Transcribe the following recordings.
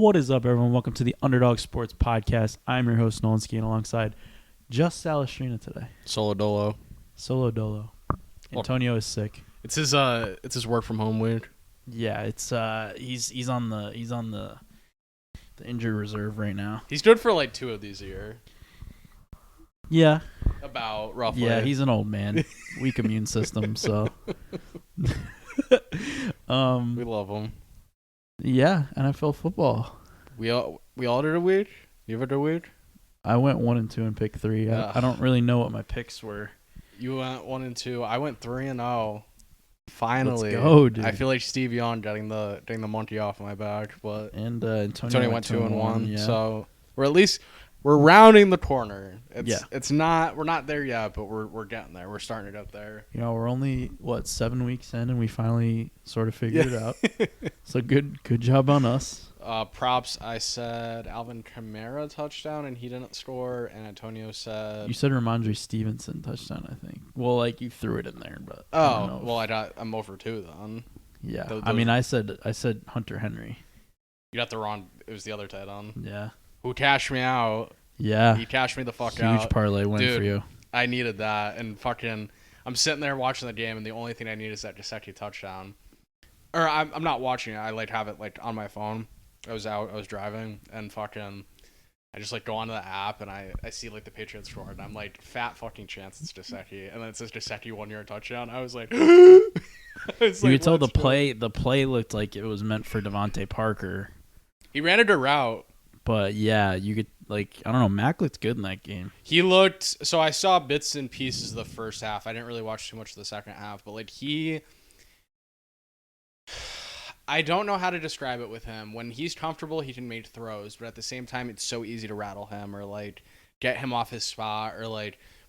What is up, everyone? Welcome to the Underdog Sports Podcast. I'm your host, Nolan Skiing, alongside just Salestrina today. Solo dolo. Solo dolo. Antonio is sick. It's his work from home week. Yeah, it's he's on the injured reserve right now. He's good for like 2 of these a year. Yeah. About roughly. Yeah, he's an old man. Weak immune system, so we love him. Yeah, NFL football. We all did a week? You ever did a week? I went 1 and 2 and picked 3. I don't really know what my picks were. You went 1 and 2. I went 3 and 0. Finally. Let's go, dude. I feel like Steve Young getting the monkey off my back, but Antonio went 2 and 1. Yeah. So we're rounding the corner. It's not we're not there yet, but we're getting there. We're starting it up there. You know, we're only 7 weeks in, and we finally sort of figured it out. So good job on us. Props. I said Alvin Kamara touchdown, and he didn't score. And Antonio said You said Ramondre Stevenson touchdown, I think. Well, like you threw it in there, but I'm over 2 then. Yeah, I mean, I said Hunter Henry. You got the wrong. It was the other tight end. Yeah. Who cashed me out? Yeah. He cashed me the fuck out. Huge parlay win Dude, for you. I needed that, and fucking, I'm sitting there watching the game, and the only thing I need is that Gesicki touchdown. Or I'm not watching it. I have it on my phone. I was driving, and fucking, I just go onto the app, and I see the Patriots scored, and I'm like, fat fucking chance it's Gesicki, and then it says Gesicki 1-yard touchdown. I was like, you could tell the play looked like it was meant for Devontae Parker. He ran it a route. But yeah, you could I don't know, Mac looked good in that game. He looked, so I saw bits and pieces of the first half. I didn't really watch too much of the second half, but I don't know how to describe it with him. When he's comfortable, he can make throws, but at the same time, it's so easy to rattle him or get him off his spot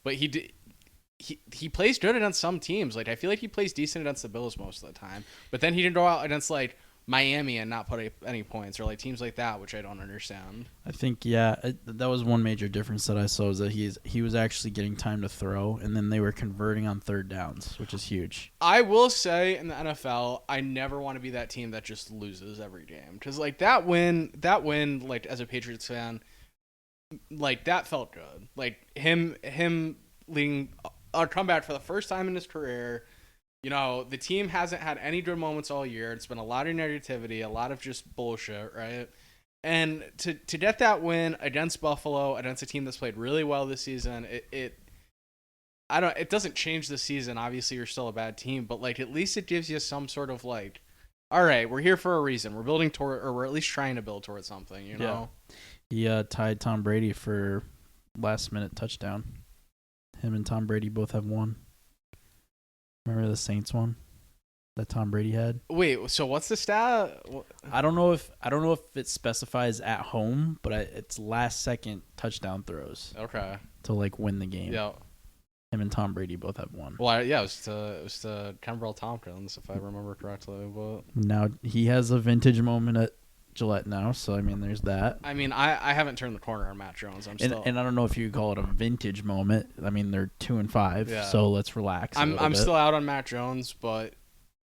but he plays good against some teams. I feel like he plays decent against the Bills most of the time, but then he can go out against Miami and not put any points or teams like that, which I don't understand. I think that was one major difference that I saw, is that he was actually getting time to throw, and then they were converting on third downs, which is huge. I will say in the NFL, I never want to be that team that just loses every game, because that win as a Patriots fan, that felt good. Him leading a comeback for the first time in his career. You know, the team hasn't had any good moments all year. It's been a lot of negativity, a lot of just bullshit, right? And to get that win against Buffalo, against a team that's played really well this season, it doesn't change the season. Obviously, you're still a bad team, but at least it gives you some sort of all right, we're here for a reason. We're building toward, or we're at least trying to build towards something, you know? He tied Tom Brady for last minute touchdown. Him and Tom Brady both have 1. Remember the Saints one that Tom Brady had? Wait, so what's the stat? I don't know if it specifies at home, but it's last second touchdown throws. Okay. To win the game. Yeah. Him and Tom Brady both have 1. Well, it was to Kenbrell Tompkins, if I remember correctly. But now he has a vintage moment at Gillette now, so I mean, there's that. I mean, I haven't turned the corner on Matt Jones. And I don't know if you could call it a vintage moment. I mean, they're 2 and 5, so let's relax. I'm still out on Matt Jones, but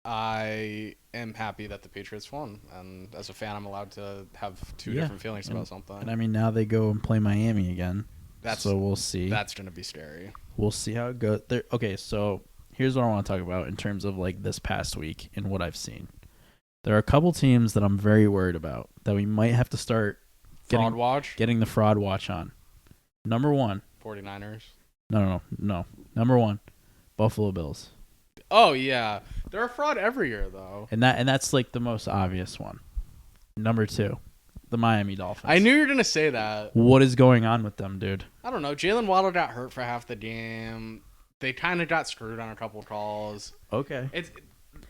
I am happy that the Patriots won, and as a fan, I'm allowed to have two different feelings about something. And I mean, now they go and play Miami again. So we'll see. That's gonna be scary. We'll see how it goes. Okay, so here's what I want to talk about in terms of this past week and what I've seen. There are a couple teams that I'm very worried about that we might have to start getting the fraud watch on. Number 1. 49ers. No. Number 1, Buffalo Bills. Oh, yeah. They're a fraud every year, though. And that's the most obvious one. Number 2, the Miami Dolphins. I knew you were going to say that. What is going on with them, dude? I don't know. Jalen Waddle got hurt for half the game. They kind of got screwed on a couple calls. Okay.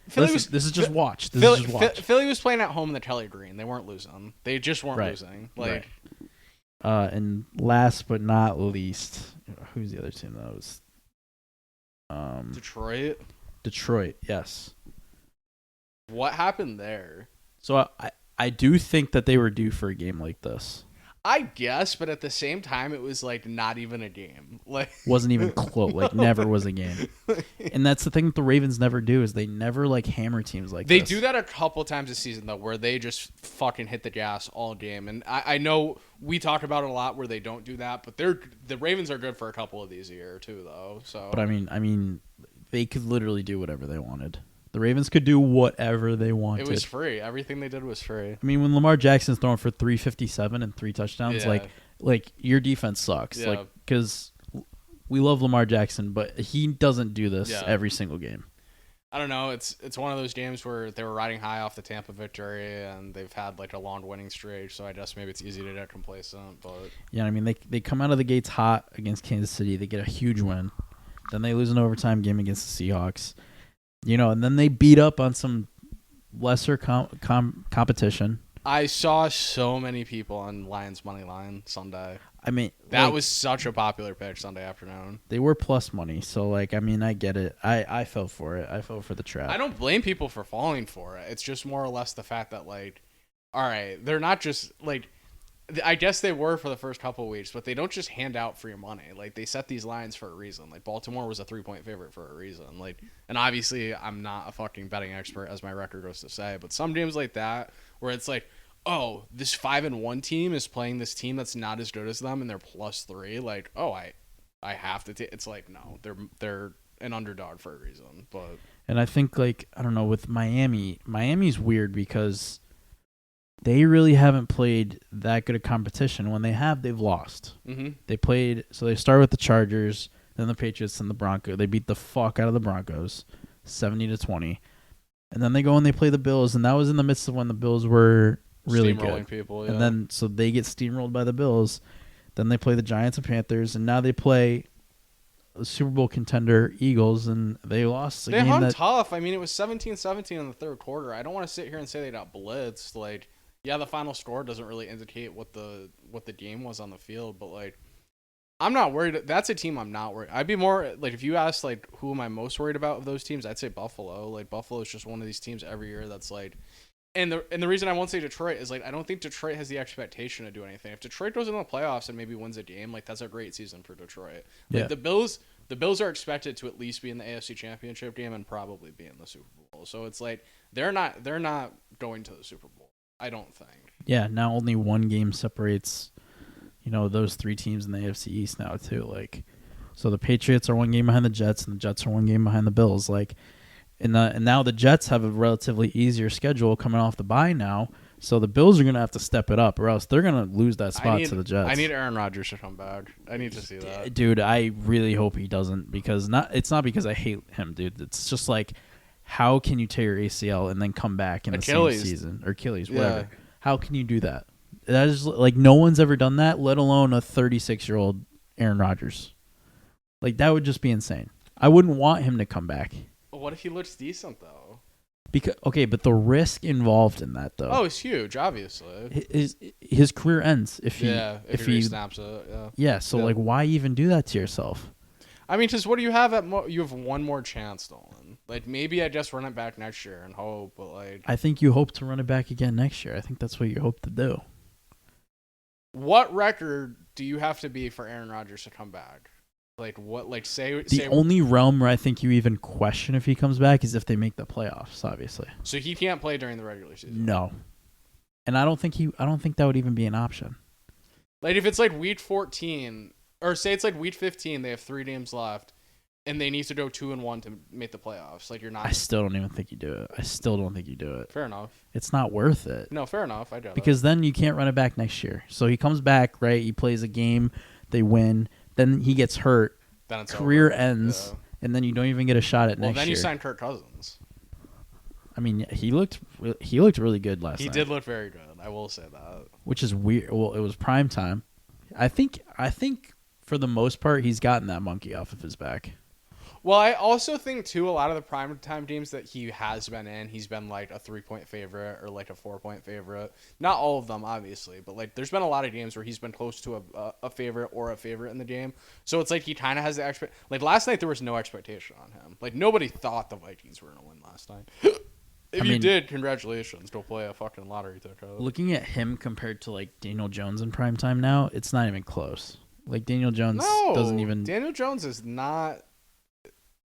This is just watch. Philly was playing at home in the Kelly Green. They weren't losing. They just weren't losing. Right. And last but not least, who's the other team that was? Detroit, yes. What happened there? So I do think that they were due for a game like this. I guess, but at the same time, it was like not even a game. Like Wasn't even close. Like never was a game. And that's the thing that the Ravens never do is they never like hammer teams like they this. do that a couple times this season though, where they just fucking hit the gas all game. And I know we talk about it a lot where they don't do that, but the Ravens are good for a couple of these a year too, though. So, But I mean, they could literally do whatever they wanted. The Ravens could do whatever they wanted. It was free. Everything they did was free. I mean, when Lamar Jackson's throwing for 357 and 3 touchdowns, like your defense sucks. Yeah. Like because we love Lamar Jackson, but he doesn't do this every single game. I don't know. It's one of those games where they were riding high off the Tampa victory, and they've had like a long winning streak. So I guess maybe it's easy to get complacent. But yeah, I mean they come out of the gates hot against Kansas City. They get a huge win, then they lose an overtime game against the Seahawks. And then they beat up on some lesser competition. I saw so many people on Lions money line Sunday. I mean, that was such a popular pick Sunday afternoon. They were plus money, so I get it. I fell for it. I fell for the trap. I don't blame people for falling for it. It's just more or less the fact that all right, they're not just I guess they were for the first couple of weeks, but they don't just hand out free money. They set these lines for a reason. Baltimore was a 3-point favorite for a reason. And obviously I'm not a fucking betting expert, as my record goes to say, but some games like that where it's oh, this 5-1 team is playing this team that's not as good as them, and they're +3. I have to take. It's no, they're an underdog for a reason. But and I think I don't know, with Miami's weird because they really haven't played that good a competition. When they have, they've lost. Mm-hmm. They start with the Chargers, then the Patriots, and the Broncos. They beat the fuck out of the Broncos, 70-20, and then they go and they play the Bills, and that was in the midst of when the Bills were really good. People, yeah. And then so they get steamrolled by the Bills. Then they play the Giants and Panthers, and now they play the Super Bowl contender Eagles, and they lost. They hung tough. I mean, it was 17-17 in the third quarter. I don't want to sit here and say they got blitzed. Yeah, the final score doesn't really indicate what the game was on the field, but I'm not worried. That's a team I'm not worried. I'd be more if you ask who am I most worried about of those teams, I'd say Buffalo. Buffalo is just one of these teams every year that's and the reason I won't say Detroit is I don't think Detroit has the expectation to do anything. If Detroit goes into the playoffs and maybe wins a game, that's a great season for Detroit. Yeah. The Bills are expected to at least be in the AFC Championship game and probably be in the Super Bowl. So it's they're not going to the Super Bowl, I don't think. Yeah, now only one game separates, those three teams in the AFC East now too. So the Patriots are one game behind the Jets, and the Jets are one game behind the Bills. And now the Jets have a relatively easier schedule coming off the bye now. So the Bills are going to have to step it up, or else they're going to lose that spot to the Jets. I need Aaron Rodgers to come back. I need to see that. Dude, I really hope he doesn't, because it's not because I hate him, dude. It's just how can you tear your ACL and then come back in the same season? Or Achilles, whatever. Yeah. How can you do that? That is no one's ever done that, let alone a 36-year-old Aaron Rodgers. That would just be insane. I wouldn't want him to come back. What if he looks decent, though? But the risk involved in that, though. Oh, it's huge, obviously. His career ends if he snaps it. Yeah. Yeah. So why even do that to yourself? I mean, just what do you have you have one more chance, Nolan. Maybe I just run it back next year and hope, but I think you hope to run it back again next year. I think that's what you hope to do. What record do you have to be for Aaron Rodgers to come back? The only realm where I think you even question if he comes back is if they make the playoffs, obviously. So he can't play during the regular season. No. And I don't think that would even be an option. If it's week 14, or say it's week 15, they have 3 games left, and they need to go 2-1 to make the playoffs. You're not. I still don't even think you do it. I still don't think you do it. Fair enough. It's not worth it. No, fair enough. I get it. Because then you can't run it back next year. So he comes back, right? He plays a game, they win. Then he gets hurt, then it's career over. Ends, and then you don't even get a shot at next year. Well, then you sign Kirk Cousins. I mean, he looked really good last night. He did look very good. I will say that. Which is weird. Well, it was prime time. I think for the most part he's gotten that monkey off of his back. Well, I also think, too, a lot of the primetime games that he has been in, he's been a 3-point favorite or a 4-point favorite. Not all of them, obviously, but there's been a lot of games where he's been close to a favorite or a favorite in the game. So it's he kind of has the last night there was no expectation on him. Nobody thought the Vikings were going to win last night. If you did, congratulations. Don't play a fucking lottery ticket. Looking at him compared to like Daniel Jones in prime time now, it's not even close. Like Daniel Jones doesn't even. Daniel Jones is not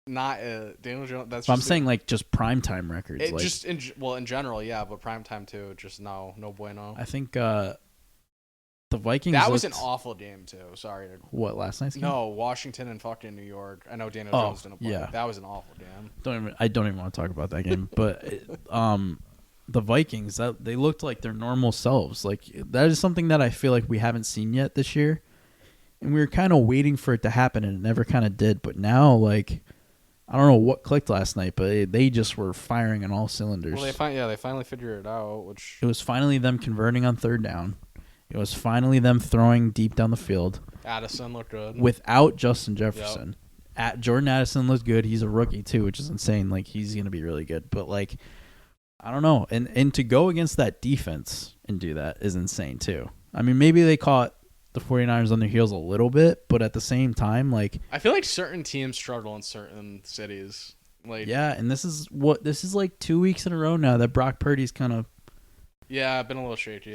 Daniel Jones. That's. I'm saying like just prime time records. Like, just in general, yeah, but prime time too. Just no bueno. I think the Vikings. That was an awful game too. Sorry. What, last night's game? No, Washington and fucking New York. I know Daniel Jones didn't play. Yeah. That was an awful game. I don't even want to talk about that game. But the Vikings, they looked like their normal selves. Like that is something that I feel like we haven't seen yet this year, and we were kind of waiting for it to happen, and it never kind of did. But now, like, I don't know what clicked last night, but they just were firing on all cylinders. Well, they finally figured it out. Which it was finally them converting on third down. It was finally them throwing deep down the field. Addison looked good. Without Justin Jefferson. Yep. Jordan Addison looked good. He's a rookie, too, which is insane. Like, he's going to be really good. But, like, I don't know. And to go against that defense and do that is insane, too. I mean, maybe they caught the 49ers on their heels a little bit, but at the same time, like... I feel like certain teams struggle in certain cities. Like, yeah, and this is like 2 weeks in a row now that Brock Purdy's kind of... Yeah, been a little shaky.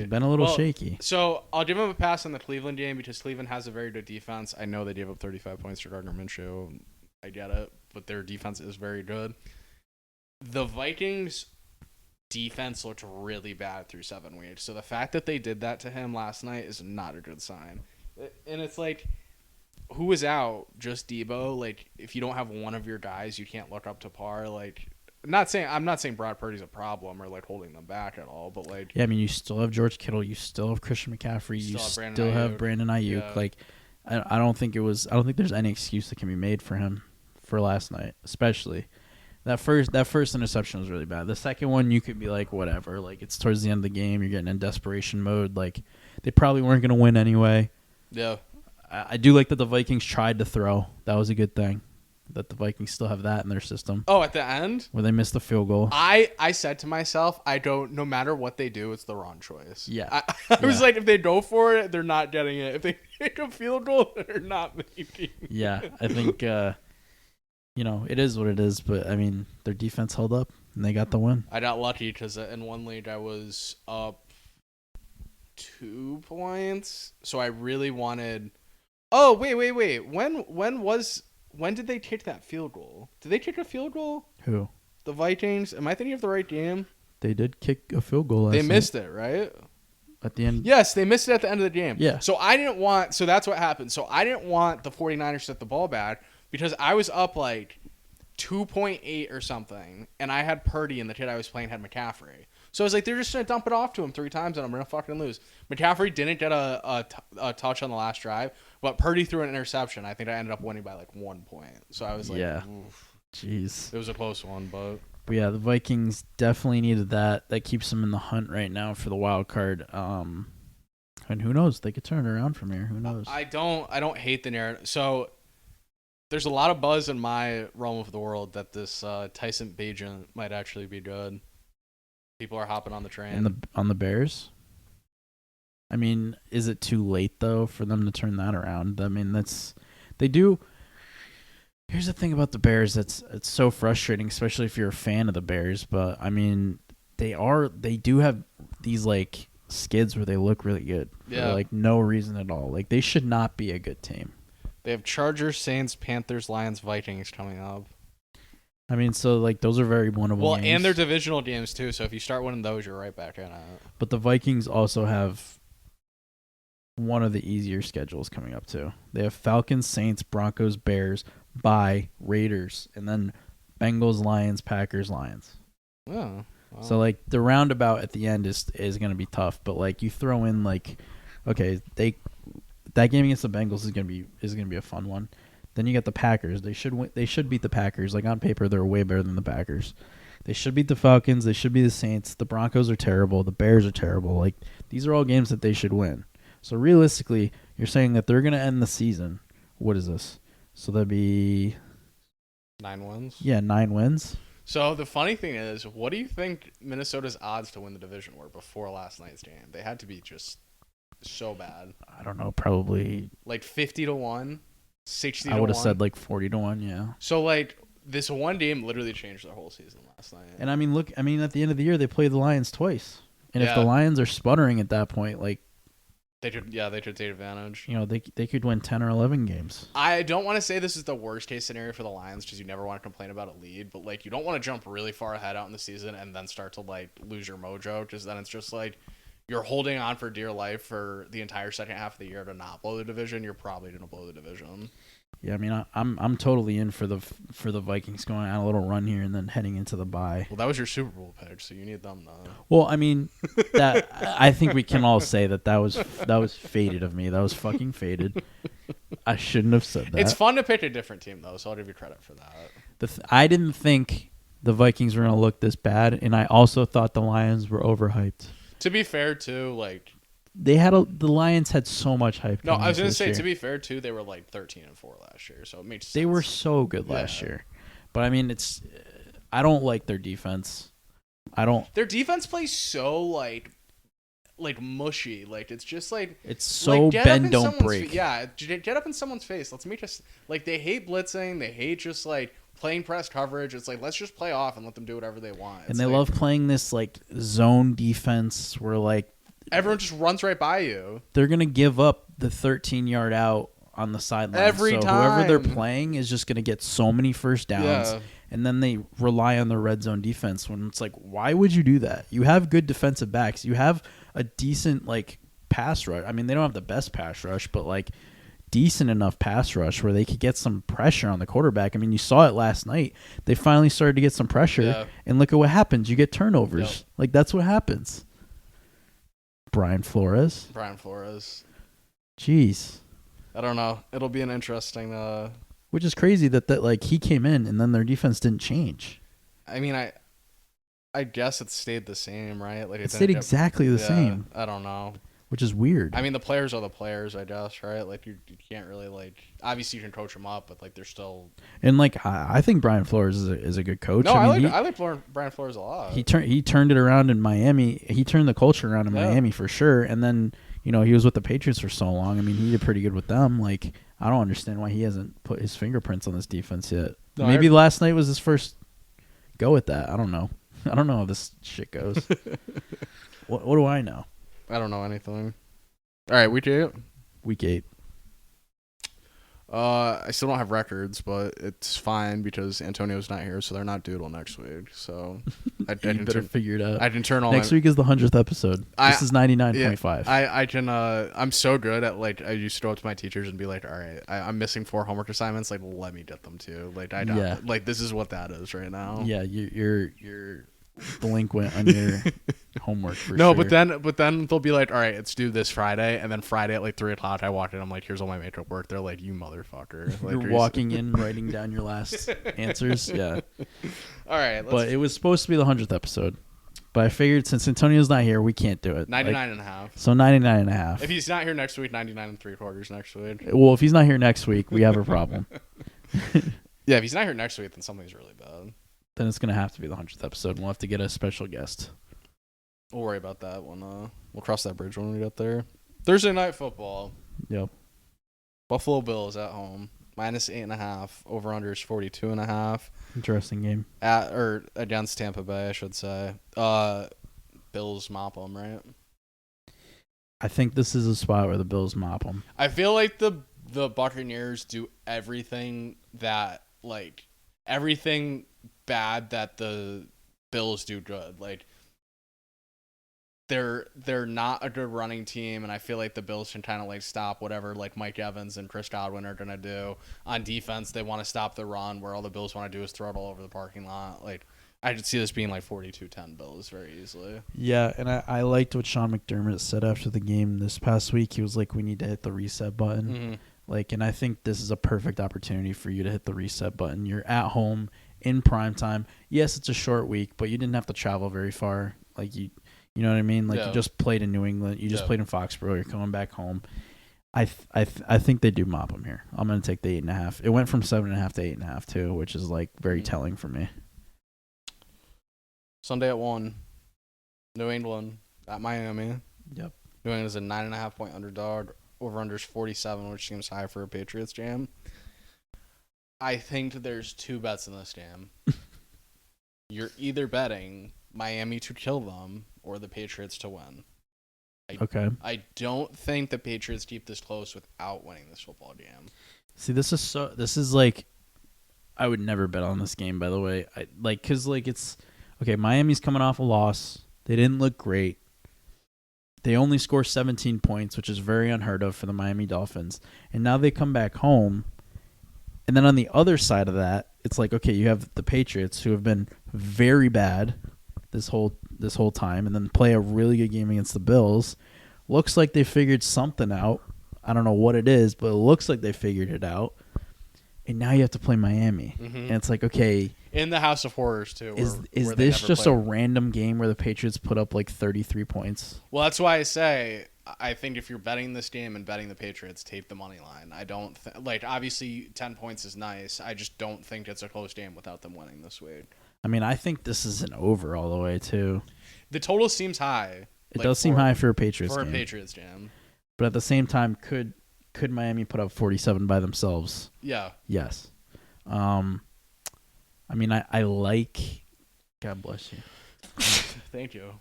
Shaky. So I'll give him a pass on the Cleveland game because Cleveland has a very good defense. I know they gave up 35 points to Gardner Minshew. I get it, but their defense is very good. The Vikings' defense looked really bad through 7 weeks. So the fact that they did that to him last night is not a good sign. And it's like, who was out? Just Debo? Like, if you don't have one of your guys, you can't look up to par. Like... I'm not saying Brock Purdy's a problem or like holding them back at all, but like yeah, I mean you still have George Kittle, you still have Christian McCaffrey, you still have Brandon Ayuk. Yeah. Like I don't think there's any excuse that can be made for him for last night, especially that first interception was really bad. The second one you could be like whatever, like it's towards the end of the game, you're getting in desperation mode. Like they probably weren't going to win anyway. Yeah, I do like that the Vikings tried to throw. That was a good thing. That the Vikings still have that in their system. Oh, at the end? Where they missed the field goal. I said to myself, no matter what they do, it's the wrong choice. Yeah. I was like, if they go for it, they're not getting it. If they make a field goal, they're not making it. Yeah, I think, it is what it is. But, I mean, their defense held up, and they got the win. I got lucky because in one league I was up 2 points. So I really wanted... Oh, wait. When did they kick that field goal? Did they kick a field goal? Who? The Vikings. Am I thinking of the right game? They did kick a field goal last night. They missed it, right? At the end? Yes, they missed it at the end of the game. Yeah. So that's what happened. So I didn't want the 49ers to get the ball back because I was up like 2.8 or something, and I had Purdy and the kid I was playing had McCaffrey. So I was like, they're just going to dump it off to him 3 times, and I'm going to fucking lose. McCaffrey didn't get a touch on the last drive, but Purdy threw an interception. I think I ended up winning by like 1 point. So I was like, yeah. Oof. Jeez. It was a close one, but yeah, the Vikings definitely needed that. That keeps them in the hunt right now for the wild card. And who knows? They could turn it around from here. Who knows? I don't hate the narrative. So there's a lot of buzz in my realm of the world that this Tyson Bagent might actually be good. People are hopping on the train. On the Bears? I mean, is it too late, though, for them to turn that around? I mean, they do. Here's the thing about the Bears it's so frustrating, especially if you're a fan of the Bears. But, I mean, they do have these, like, skids where they look really good. Yeah. For, like, no reason at all. Like, they should not be a good team. They have Chargers, Saints, Panthers, Lions, Vikings coming up. I mean, so, like, those are very winnable games. And they're divisional games, too, so if you start winning those, you're right back in it. But the Vikings also have one of the easier schedules coming up, too. They have Falcons, Saints, Broncos, Bears, bye, Raiders, and then Bengals, Lions, Packers, Lions. Oh. Wow. So, like, the roundabout at the end is going to be tough, but, like, you throw in, like, okay, that game against the Bengals is going to be a fun one. Then you got the Packers. They should win. They should beat the Packers. Like on paper, they're way better than the Packers. They should beat the Falcons. They should beat the Saints. The Broncos are terrible. The Bears are terrible. Like these are all games that they should win. So realistically, you're saying that they're going to end the season. What is this? So that'd be 9 wins. Yeah, 9 wins. So the funny thing is, what do you think Minnesota's odds to win the division were before last night's game? They had to be just so bad. I don't know. Probably like 50-1. 60-1. I would have said like 40-1, yeah. So like this one game literally changed their whole season last night. And I mean, look, at the end of the year, they played the Lions twice. And if the Lions are sputtering at that point, like, they could take advantage. You know, they could win 10 or 11 games. I don't want to say this is the worst case scenario for the Lions because you never want to complain about a lead, but like you don't want to jump really far ahead out in the season and then start to like lose your mojo because then it's just like you're holding on for dear life for the entire second half of the year to not blow the division. You're probably going to blow the division. Yeah, I mean, I'm totally in for the Vikings going on a little run here and then heading into the bye. Well, that was your Super Bowl pick, so you need them to. Well, I mean, that I think we can all say that was faded of me. That was fucking faded. I shouldn't have said that. It's fun to pick a different team though, so I'll give you credit for that. I didn't think the Vikings were going to look this bad, and I also thought the Lions were overhyped. To be fair, too, like. The Lions had so much hype. No, I was going to say, to be fair, too, they were like 13-4 last year, so it makes sense. They were so good last year. But, I mean, I don't like their defense. Their defense plays so, like mushy. Like, it's just, like... It's so like, bend, don't break. Get up in someone's face. Let's make us... Like, they hate blitzing. They hate just, like, playing press coverage. It's like, let's just play off and let them do whatever they want. And they love playing this, like, zone defense where, like... Everyone just runs right by you. They're going to give up the 13-yard out on the sideline. Every time. Whoever they're playing is just going to get so many first downs. Yeah. And then they rely on the red zone defense when it's like, why would you do that? You have good defensive backs. You have a decent, like, pass rush. I mean, they don't have the best pass rush, but, like, decent enough pass rush where they could get some pressure on the quarterback. I mean, you saw it last night. They finally started to get some pressure. And look at what happens. You get turnovers. Yep. Like, that's what happens. Brian Flores. Jeez. I don't know. It'll be an interesting... Which is crazy that like he came in and then their defense didn't change. I mean, I guess it stayed the same, right? Like it stayed exactly the same. I don't know. Which is weird. I mean, the players are the players, I guess, right? Like you can't really like. Obviously, you can coach them up, but like they're still. And like I think Brian Flores is a good coach. No, I like Brian Flores a lot. He turned it around in Miami. He turned the culture around in Miami for sure. And then he was with the Patriots for so long. I mean, he did pretty good with them. Like I don't understand why he hasn't put his fingerprints on this defense yet. No, maybe last night was his first go at that. I don't know. I don't know how this shit goes. What do I know? I don't know anything. All right, week 8. Week 8. I still don't have records, but it's fine because Antonio's not here, so they're not due till next week. So I better figure it out. I can turn all next week is the 100th episode. This is 99.5. I can. I'm so good at like I used to go up to my teachers and be like, all right, I'm missing 4 homework assignments. Like, let me get them too. Like like this is what that is right now. Yeah, you're delinquent on your homework for no, sure. but then they'll be like, all right, it's due this Friday, and then Friday at like 3:00 I walk in, I'm like, here's all my makeup work. They're like, you motherfucker. Like, you're walking in writing down your last answers. Yeah. All right. But it was supposed to be the 100th episode. But I figured since Antonio's not here, we can't do it. 99.5. So 99.5. If he's not here next week, 99.75 next week. Well, if he's not here next week, we have a problem. Yeah, if he's not here next week, then something's really bad. Then it's going to have to be the 100th episode. We'll have to get a special guest. We'll worry about that when we'll cross that bridge when we get there. Thursday night football. Yep. Buffalo Bills at home. -8.5. Over under is 42.5. Interesting game. Against Tampa Bay, I should say. Bills mop them, right? I think this is a spot where the Bills mop them. I feel like the Buccaneers do everything bad that the Bills do good. Like they're not a good running team, and I feel like the Bills can kind of like stop whatever like Mike Evans and Chris Godwin are gonna do on defense. They want to stop the run, where all the Bills want to do is throw it all over the parking lot. Like I could see this being like 42-10 Bills very easily. Yeah, and I liked what Sean McDermott said after the game this past week. He was like, we need to hit the reset button. Mm-hmm. Like, and I think this is a perfect opportunity for you to hit the reset button. You're at home in prime time. Yes, it's a short week, but you didn't have to travel very far. Like you know what I mean? Like you just played in New England. You just played in Foxborough. You're coming back home. I think they do mop them here. I'm gonna take the 8.5. It went from 7.5 to 8.5 too, which is like very telling for me. Sunday at 1, New England at Miami. Yep. New England is a 9.5 point underdog. Over under is 47, which seems high for a Patriots jam. I think there's two bets in this game. You're either betting Miami to kill them or the Patriots to win. I don't think the Patriots keep this close without winning this football game. See, this is like, I would never bet on this game, by the way. It's okay. Miami's coming off a loss. They didn't look great. They only score 17 points, which is very unheard of for the Miami Dolphins. And now they come back home. And then on the other side of that, it's like, okay, you have the Patriots who have been very bad this whole time, and then play a really good game against the Bills. Looks like they figured something out. I don't know what it is, but it looks like they figured it out. And now you have to play Miami. Mm-hmm. And it's like, okay. In the House of Horrors, too. Is this just a random game where the Patriots put up like 33 points? Well, that's why I say, I think if you're betting this game and betting the Patriots, take the money line. I don't obviously 10 points is nice. I just don't think it's a close game without them winning this week. I mean, I think this is an over all the way, too. The total seems high. It does seem high for a Patriots game. For a Patriots game. But at the same time, could Miami put up 47 by themselves? Yeah. Yes. I mean, I like. God bless you. Thank you.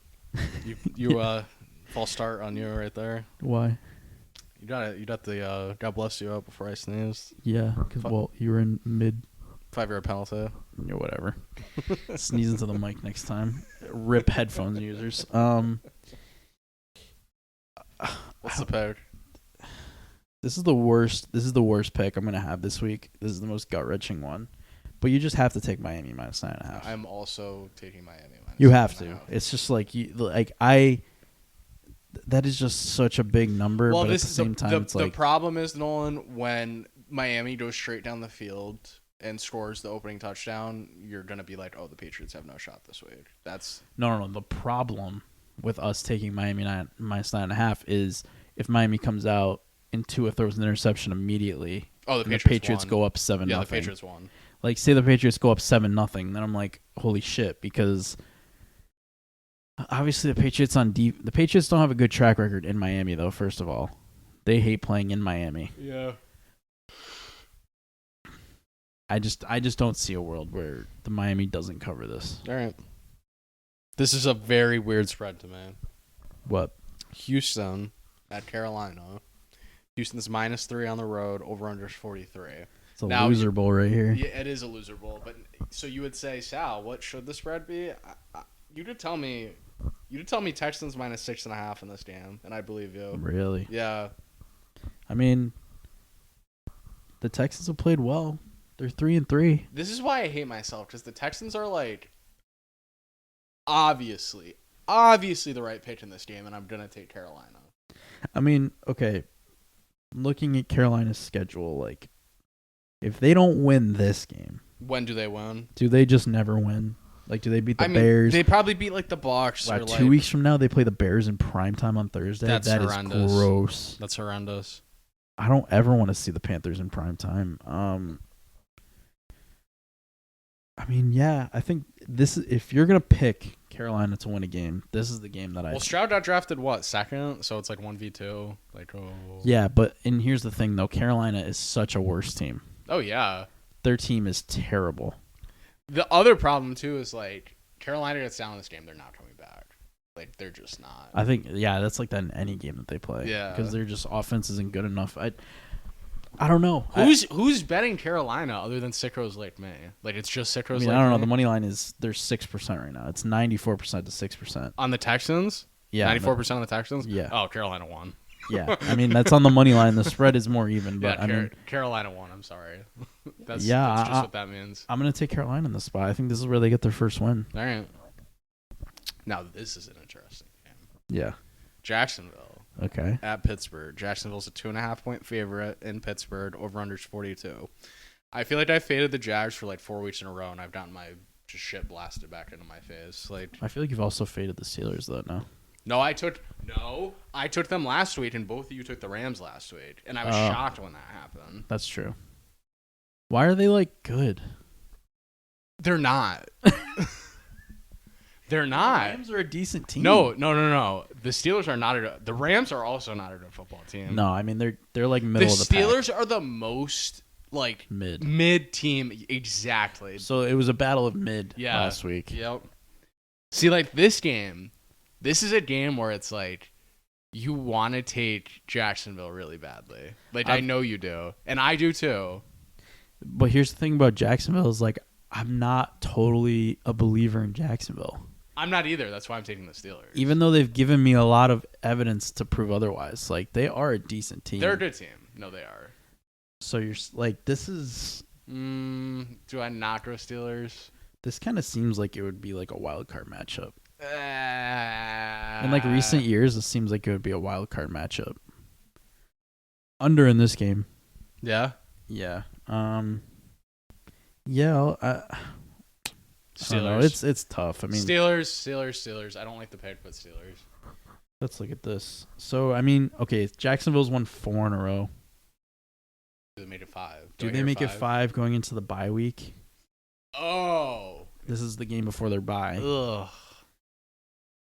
You false start on you right there. Why? You got the God bless you up before I sneezed. Yeah, because you were in mid 5-yard penalty. Yeah, whatever. Sneeze into the mic next time. Rip headphones users. What's the pick? This is the worst. This is the worst pick I'm gonna have this week. This is the most gut wrenching one. But you just have to take Miami minus 9.5. I'm also taking Miami minus. You have to. It's just like that is just such a big number. Well, but at the same time, it's the problem is, Nolan, when Miami goes straight down the field and scores the opening touchdown, you're gonna be like, oh, the Patriots have no shot this week. That's no. The problem with us taking Miami minus 9.5 is if Miami comes out and Tua throws an interception immediately. Oh, the Patriots go up 7-0. Yeah, the Patriots won. Like, say the Patriots go up 7-0, then I'm like, holy shit, because obviously the Patriots the Patriots don't have a good track record in Miami, though. First of all, they hate playing in Miami. Yeah. I just don't see a world where the Miami doesn't cover this. All right. This is a very weird spread to me. What? Houston at Carolina. Houston's -3 on the road. Over under 43. It's a loser bowl right here. Yeah, it is a loser bowl. But so you would say, Sal, what should the spread be? You did tell me Texans -6.5 in this game, and I believe you. Really? Yeah. I mean, the Texans have played well. They're 3-3. This is why I hate myself, because the Texans are like obviously the right pick in this game, and I'm gonna take Carolina. I mean, okay. Looking at Carolina's schedule, like, if they don't win this game, when do they win? Do they just never win? Like, do they beat the Bears? They probably beat like the Bucs. Wow, 2 weeks from now, they play the Bears in primetime on Thursday. That is gross. That's horrendous. I don't ever want to see the Panthers in primetime. I mean, yeah, I think this is, if you're gonna pick Carolina to win a game, this is the game that I. Well, Stroud got drafted second, so it's like 1v2. Like, oh. Yeah, and here's the thing though, Carolina is such a worse team. Oh yeah, their team is terrible. The other problem too is like Carolina gets down in this game, they're not coming back. Like, they're just not. I think that's like that in any game that they play. Yeah, because their just offense isn't good enough. I don't know. Who's betting Carolina other than sickos like me? Like, it's just sickos. I don't know. The money line is they're 6% right now. It's 94% to 6% on the Texans. Yeah, 94% on the Texans. Yeah. Oh, Carolina won. Yeah, I mean that's on the money line. The spread is more even, but Carolina won. I'm sorry. That's just what that means. I'm gonna take Carolina in the spot. I think this is where they get their first win. All right. Now this is an interesting game. Yeah. Jacksonville. Okay. At Pittsburgh. Jacksonville's a 2.5-point favorite in Pittsburgh. Over/under's 42. I feel like I faded the Jags for like 4 weeks in a row, and I've gotten my just shit blasted back into my face. Like, I feel like you've also faded the Steelers though. No, I took them last week, and both of you took the Rams last week, and I was shocked when that happened. That's true. Why are they like good? They're not. They're not. The Rams are a decent team. No. The Steelers are not. The Rams are also not a good football team. No, I mean they're like middle of the pack. The Steelers are the most mid team exactly. So it was a battle of mid last week. Yep. See, like this game, this is a game where it's like you want to take Jacksonville really badly. Like I know you do, and I do too. But here's the thing about Jacksonville is like I'm not totally a believer in Jacksonville. I'm not either. That's why I'm taking the Steelers. Even though they've given me a lot of evidence to prove otherwise. Like they are a decent team. They're a good team. No, they are. So you're like, this is. Do I not go Steelers? This kind of seems like it would be like a wild card matchup. In like recent years, it seems like it would be a wild card matchup. Under in this game. Yeah. Yeah. Yeah. Steelers. It's tough. I mean, Steelers. I don't like the pick, but Steelers. Let's look at this. So I mean, okay, Jacksonville's won 4 in a row. They made it 5. Do they make it 5 going into the bye week? Oh. This is the game before their bye. Ugh.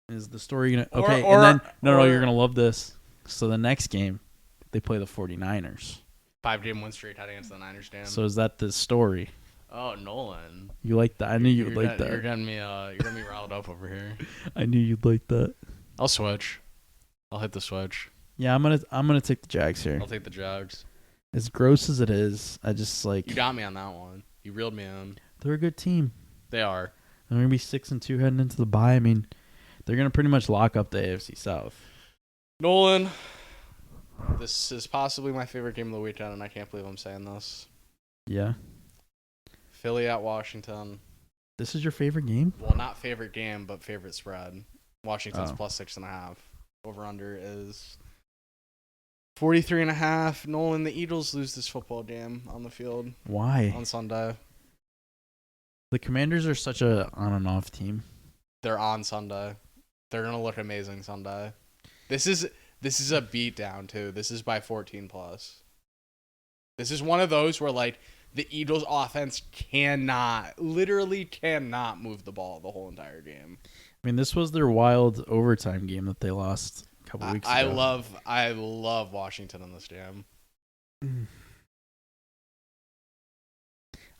Is the story gonna okay? And then no, you're gonna love this. So the next game, they play the 49ers. 5-game win streak heading into the Niners game. So is that the story? Oh, Nolan. You like that? I knew you'd like that. You're getting me riled up over here. I knew you'd like that. I'll switch. I'll hit the switch. Yeah, I'm gonna take the Jags here. I'll take the Jags. As gross as it is, I just like you got me on that one. You reeled me in. They're a good team. They are. They're gonna be 6-2 heading into the bye. I mean, they're gonna pretty much lock up the AFC South. Nolan, this is possibly my favorite game of the weekend, and I can't believe I'm saying this. Yeah. Philly at Washington. This is your favorite game? Well, not favorite game, but favorite spread. Washington's plus 6.5. Over under is 43.5. Nolan, the Eagles lose this football game on the field. Why? On Sunday. The Commanders are such a on and off team. They're on Sunday. They're gonna look amazing Sunday. This is a beatdown too. This is by 14 plus. This is one of those where like the Eagles offense literally cannot move the ball the whole entire game. I mean, this was their wild overtime game that they lost a couple weeks ago. I love Washington in this game.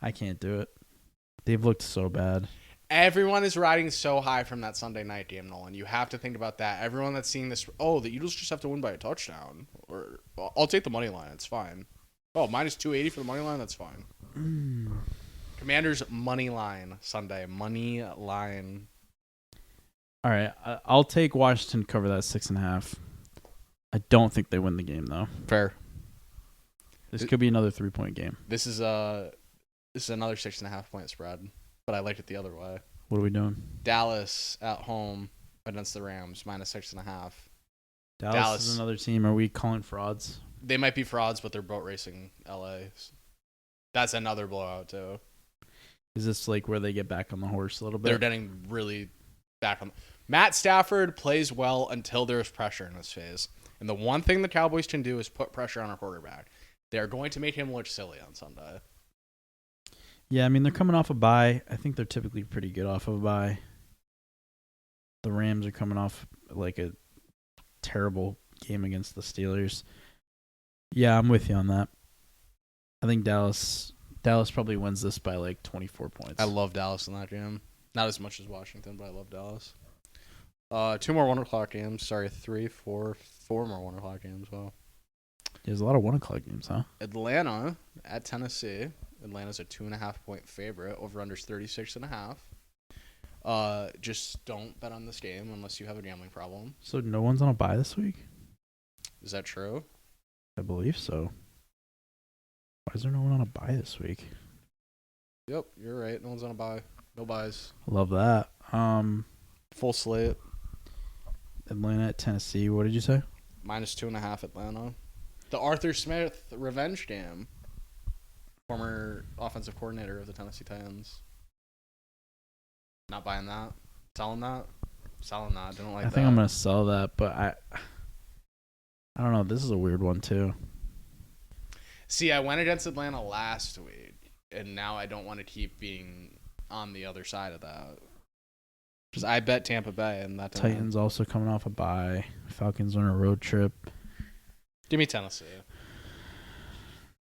I can't do it. They've looked so bad. Everyone is riding so high from that Sunday night game, Nolan. You have to think about that. Everyone that's seeing this, the Eagles just have to win by a touchdown. Or I'll take the money line. It's fine. Oh, minus 280 for the money line. That's fine. Commanders money line Sunday. Money line. All right, I'll take Washington cover that 6.5. I don't think they win the game though. Fair. This could be another 3-point game. This is another 6.5 point spread, but I liked it the other way. What are we doing? Dallas at home against the Rams minus 6.5. Dallas is another team. Are we calling frauds? They might be frauds, but they're boat racing LA. That's another blowout too. Is this like where they get back on the horse a little bit? They're getting really back on. Matt Stafford plays well until there's pressure in this phase. And the one thing the Cowboys can do is put pressure on our quarterback. They are going to make him look silly on Sunday. Yeah, I mean, they're coming off a bye. I think they're typically pretty good off of a bye. The Rams are coming off like a terrible game against the Steelers. Yeah, I'm with you on that. I think Dallas probably wins this by like 24 points. I love Dallas in that game. Not as much as Washington, but I love Dallas. 2 more 1 o'clock games. Sorry, 3, 4 more 1 o'clock games. Wow. There's a lot of 1 o'clock games, huh? Atlanta at Tennessee. Atlanta's a 2.5 point favorite. Over under's 36.5. Just don't bet on this game unless you have a gambling problem. So no one's on a bye this week? Is that true? I believe so. Why is there no one on a bye this week? Yep, you're right. No one's on a bye. No buys. Love that. Full slate. Atlanta at Tennessee. What did you say? Minus 2.5 Atlanta. The Arthur Smith revenge game. Former offensive coordinator of the Tennessee Titans. Not buying that. Selling that. Selling that. Didn't like that. I think I'm gonna sell that, but I don't know. This is a weird one too. See, I went against Atlanta last week, and now I don't want to keep being on the other side of that. Because I bet Tampa Bay, and that Titans also coming off a bye. Falcons on a road trip. Give me Tennessee.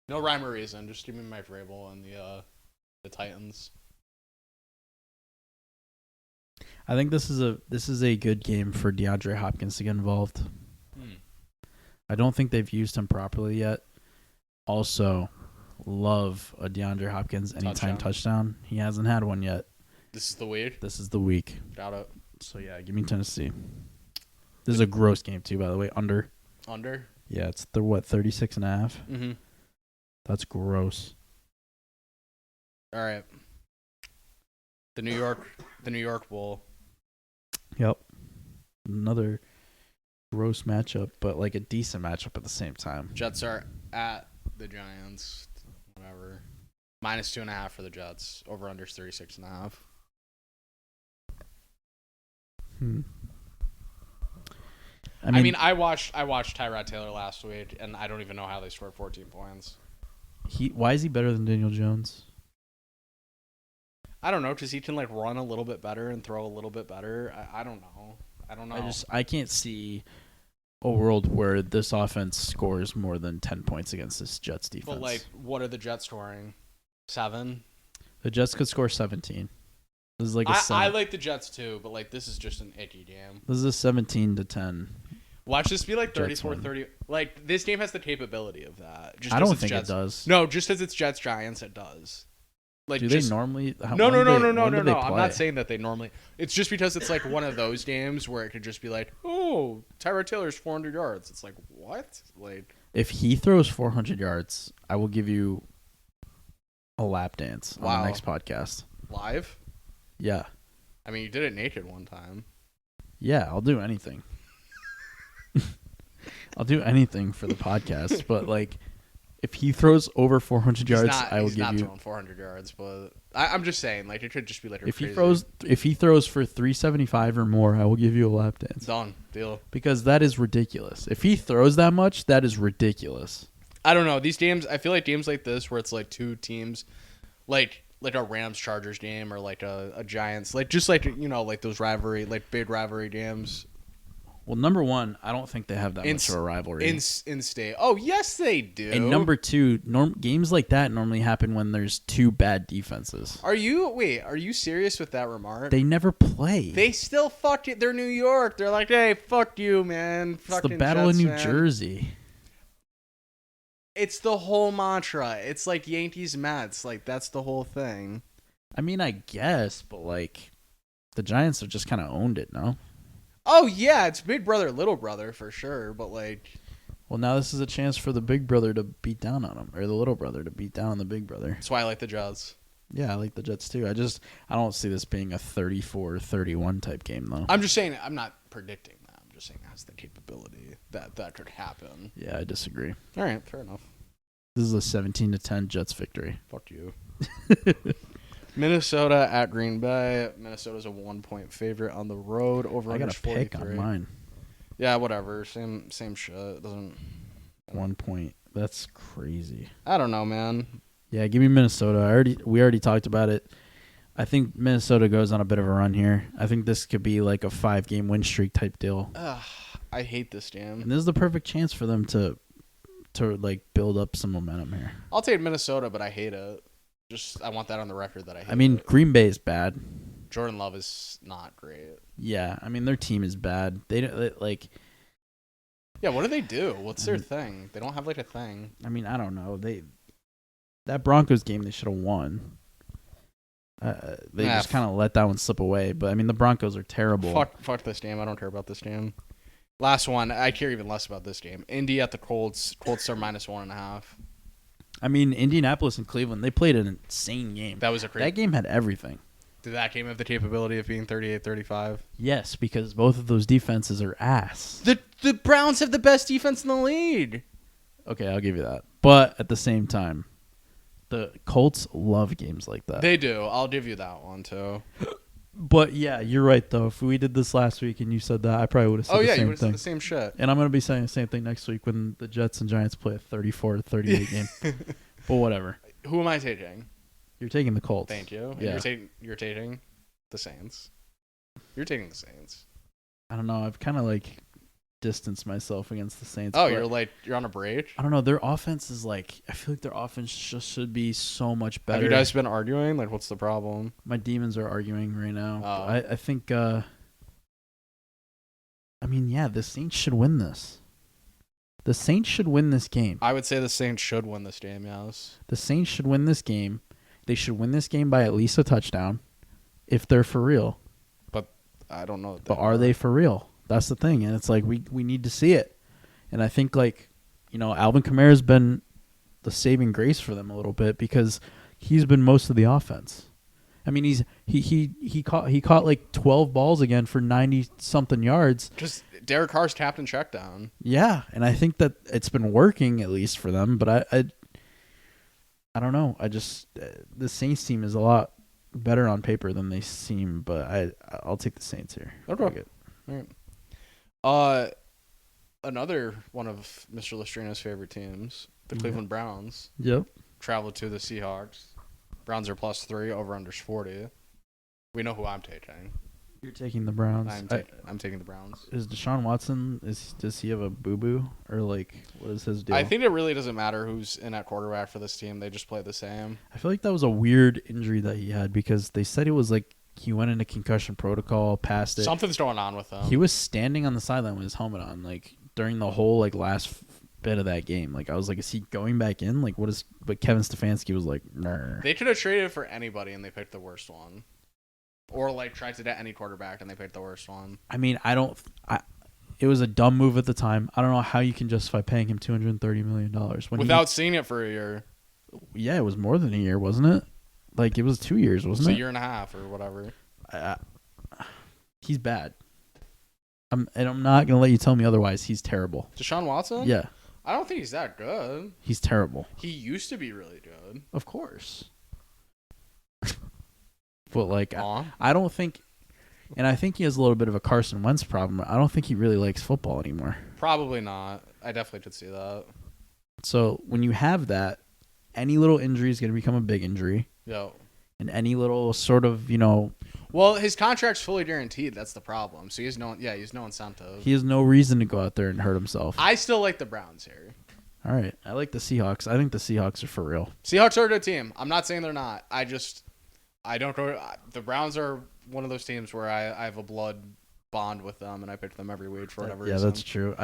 No rhyme or reason. Just give me my Vrabel and the Titans. I think this is a good game for DeAndre Hopkins to get involved. I don't think they've used him properly yet. Also, love a DeAndre Hopkins anytime touchdown. He hasn't had one yet. This is the week? This is the week. Shout out. So, yeah, give me Tennessee. This is a gross game, too, by the way. Under? Yeah, it's 36.5? Mm-hmm. That's gross. All right. The New York Bowl. Yep. Another gross matchup, but like a decent matchup at the same time. Jets are at the Giants. Whatever. -2.5 for the Jets. Over under 36.5. I mean, I watched Tyrod Taylor last week, and I don't even know how they scored 14 points. Why is he better than Daniel Jones? I don't know, because he can like run a little bit better and throw a little bit better. I don't know. I can't see a world where this offense scores more than 10 points against this Jets defense. But like, what are the Jets scoring? 7? The Jets could score 17. This is like I like the Jets too, but like this is just an icky game. This is a 17-10. Watch this be like 34-30. Like this game has the capability of that. I don't think it does. No, just as it's Jets Giants, it does. Like, do they normally? No. I'm not saying that they normally. It's just because it's like one of those games where it could just be like, oh, Tyrod Taylor's 400 yards. It's like, what? Like, if he throws 400 yards, I will give you a lap dance on the next podcast. Live? Yeah. I mean, you did it naked one time. Yeah, I'll do anything. I'll do anything for the podcast, but like, if he throws over 400 yards, I will give you. He's not throwing 400 yards, but I'm just saying, like, it could just be like. If he throws for 375 or more, I will give you a lap dance. Done. Deal. Because that is ridiculous. If he throws that much, that is ridiculous. I don't know. These games, I feel like games like this where it's like two teams, like a Rams Chargers game or like a Giants, like just like like those big rivalry games. Well, number one, I don't think they have that much of a rivalry. In state. Oh, yes, they do. And number two, games like that normally happen when there's two bad defenses. Are you serious with that remark? They never play. They still fuck it. They're New York. They're like, hey, fuck you, man. It's the Battle of New Jersey. It's the whole mantra. It's like Yankees Mets. Like, that's the whole thing. I mean, I guess, but like, the Giants have just kind of owned it, no? Oh, yeah, it's big brother, little brother for sure, but like... Well, now this is a chance for the big brother to beat down on him, or the little brother to beat down on the big brother. That's why I like the Jets. Yeah, I like the Jets too. I don't see this being a 34-31 type game, though. I'm just saying, I'm not predicting that. I'm just saying it has the capability that could happen. Yeah, I disagree. All right, fair enough. This is a 17-10 Jets victory. Fuck you. Minnesota at Green Bay. Minnesota's a 1-point favorite on the road. Over I got a pick on mine. Yeah, whatever. Same shit. It doesn't. 1 point. That's crazy. I don't know, man. Yeah, give me Minnesota. We already talked about it. I think Minnesota goes on a bit of a run here. I think this could be like a 5-game win streak type deal. I hate this game. And this is the perfect chance for them to like build up some momentum here. I'll take Minnesota, but I hate it. I want that on the record that I hate it. I mean, Green Bay is bad. Jordan Love is not great. Yeah, I mean, their team is bad. They don't like. Yeah, what do they do? What's their thing? They don't have like a thing. I mean, I don't know. That Broncos game they should have won. They just kind of let that one slip away. But I mean, the Broncos are terrible. Fuck this game. I don't care about this game. Last one. I care even less about this game. Indy at the Colts. Colts are -1.5. I mean, Indianapolis and Cleveland, they played an insane game. That game had everything. Did that game have the capability of being 38-35? Yes, because both of those defenses are ass. The Browns have the best defense in the league. Okay, I'll give you that. But at the same time, the Colts love games like that. They do. I'll give you that one, too. But, yeah, you're right, though. If we did this last week and you said that, I probably would have said the same thing. You would have said the same shit. And I'm going to be saying the same thing next week when the Jets and Giants play a 34-38 game. But whatever. Who am I taking? You're taking the Colts. Thank you. Yeah. You're taking the Saints. You're taking the Saints. I don't know. I've kind of, like, distance myself against the Saints. Oh, you're on a break? I don't know. Their offense is like, I feel like their offense just should be so much better. Have you guys been arguing? Like, what's the problem? My demons are arguing right now. Oh. I think, the Saints should win this. The Saints should win this game. I would say the Saints should win this game, yes. The Saints should win this game. They should win this game by at least a touchdown if they're for real. But I don't know. But are they for real? That's the thing. And it's like we need to see it. And I think, like, Alvin Kamara has been the saving grace for them a little bit because he's been most of the offense. I mean, he caught like 12 balls again for 90-something yards. Just Derek Carr's tapped and checked down. Yeah, and I think that it's been working at least for them. But I don't know. The Saints team is a lot better on paper than they seem. But I'll take the Saints here. Okay. All right. Another one of Mr. Lestrino's favorite teams, the Cleveland Browns. Yep. Traveled to the Seahawks. Browns are +3, over-unders 40. We know who I'm taking. You're taking the Browns. I'm taking the Browns. Is Deshaun Watson, does he have a boo-boo? Or, like, what is his deal? I think it really doesn't matter who's in at quarterback for this team. They just play the same. I feel like that was a weird injury that he had because they said it was like he went into concussion protocol, passed it. Something's going on with him. He was standing on the sideline with his helmet on, like, during the whole, like, last bit of that game. Like, I was like, is he going back in? Like, what is... But Kevin Stefanski was like, nah. They could have traded for anybody, and they picked the worst one. Or, like, tried to get any quarterback, and they picked the worst one. I mean, it was a dumb move at the time. I don't know how you can justify paying him $230 million. Without seeing it for a year. Yeah, it was more than a year, wasn't it? Like, it was 2 years, wasn't it? A year and a half or whatever. He's bad. And I'm not going to let you tell me otherwise. He's terrible. Deshaun Watson? Yeah. I don't think he's that good. He's terrible. He used to be really good. Of course. But, like, I don't think... And I think he has a little bit of a Carson Wentz problem. I don't think he really likes football anymore. Probably not. I definitely could see that. So, when you have that, any little injury is going to become a big injury. Yo. And any little sort of, Well, his contract's fully guaranteed. That's the problem. So he's no incentive. He has no reason to go out there and hurt himself. I still like the Browns here. All right. I like the Seahawks. I think the Seahawks are for real. Seahawks are a good team. I'm not saying they're not. I don't go. The Browns are one of those teams where I have a blood bond with them, and I pick them every week for whatever reason. Yeah, that's true.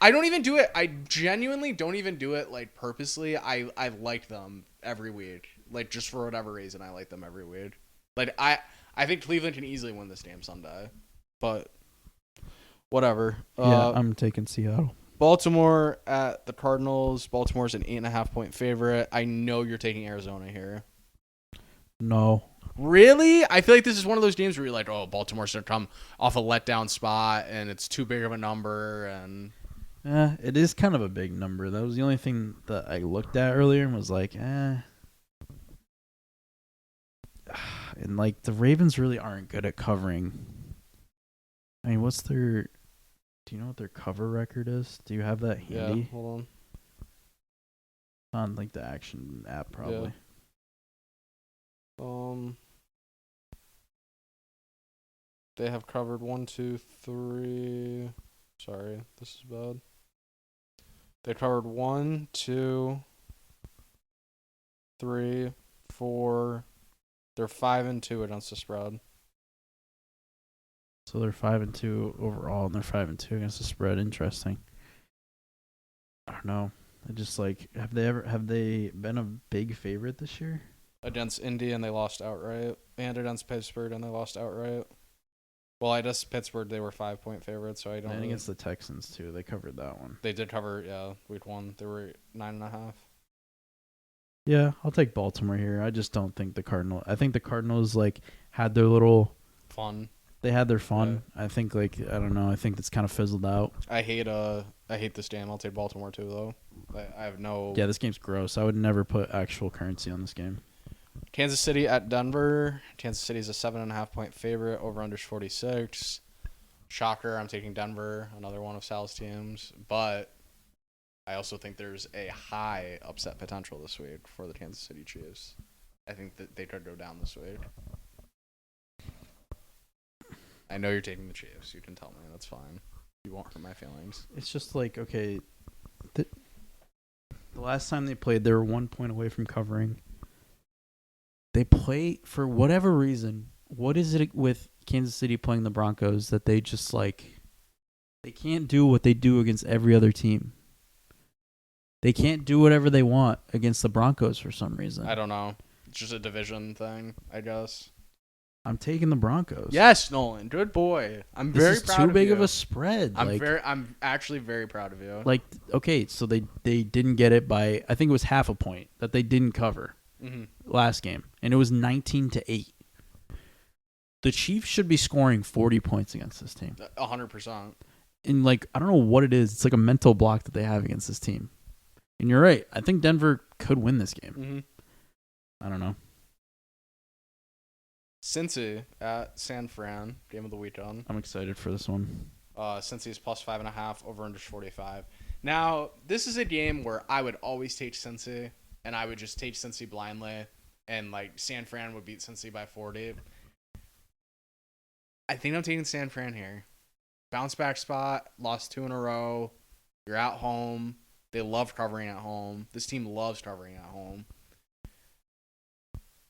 I don't even do it. I genuinely don't even do it, like, purposely. I like them every week. Like, just for whatever reason, I like them every week. Like, I think Cleveland can easily win this game Sunday. But whatever. Yeah, I'm taking Seattle. Baltimore at the Cardinals. Baltimore's an 8.5-point favorite. I know you're taking Arizona here. No. Really? I feel like this is one of those games where you're like, oh, Baltimore's going to come off a letdown spot, and it's too big of a number. And it is kind of a big number. That was the only thing that I looked at earlier and was like, And, like, the Ravens really aren't good at covering. I mean, do you know what their cover record is? Do you have that handy? Yeah, hold on, like, the Action app, probably. Yeah. They have covered 1, 2, 3. Sorry, this is bad. They covered 1, 2, 3, 4. They're 5-2 against the spread. So they're 5-2 overall, and they're 5-2 against the spread. Interesting. I don't know. I just, like, have they been a big favorite this year? Against Indy, and they lost outright. And against Pittsburgh, and they lost outright. Well, I guess Pittsburgh, they were 5-point favorites, so I don't. And against the Texans too, they covered that one. They did cover, yeah, week 1. They were 9.5. Yeah, I'll take Baltimore here. I just don't think the Cardinals. I think the Cardinals, like, had their little fun. They had their fun. Yeah. I think, like, I don't know. I think it's kind of fizzled out. I hate this game. I'll take Baltimore too, though. I have no. Yeah, this game's gross. I would never put actual currency on this game. Kansas City at Denver. Kansas City is a 7.5-point favorite. Over-unders 46. Shocker, I'm taking Denver, another one of Sal's teams. But I also think there's a high upset potential this week for the Kansas City Chiefs. I think that they could go down this week. I know you're taking the Chiefs. You can tell me. That's fine. You won't hurt my feelings. It's just like, okay, the last time they played, they were 1 point away from covering. They play, for whatever reason, what is it with Kansas City playing the Broncos that they just like, they can't do what they do against every other team. They can't do whatever they want against the Broncos for some reason. I don't know. It's just a division thing, I guess. I'm taking the Broncos. Yes, Nolan. Good boy. I'm very proud of you. This is too big of a spread. I'm actually very proud of you. Like, okay, so they didn't get it by, I think it was half a point that they didn't cover last game, and it was 19-8. The Chiefs should be scoring 40 points against this team. 100%. And like, I don't know what it is. It's like a mental block that they have against this team. And you're right. I think Denver could win this game. I don't know. Cincy at San Fran, game of the weekend. I'm excited for this one. Cincy is plus 5.5, over under 45. Now, this is a game where I would always take Cincy, and I would just take Cincy blindly, and like San Fran would beat Cincy by 40. I think I'm taking San Fran here. Bounce back spot, lost 2 in a row. You're at home. They love covering at home. This team loves covering at home.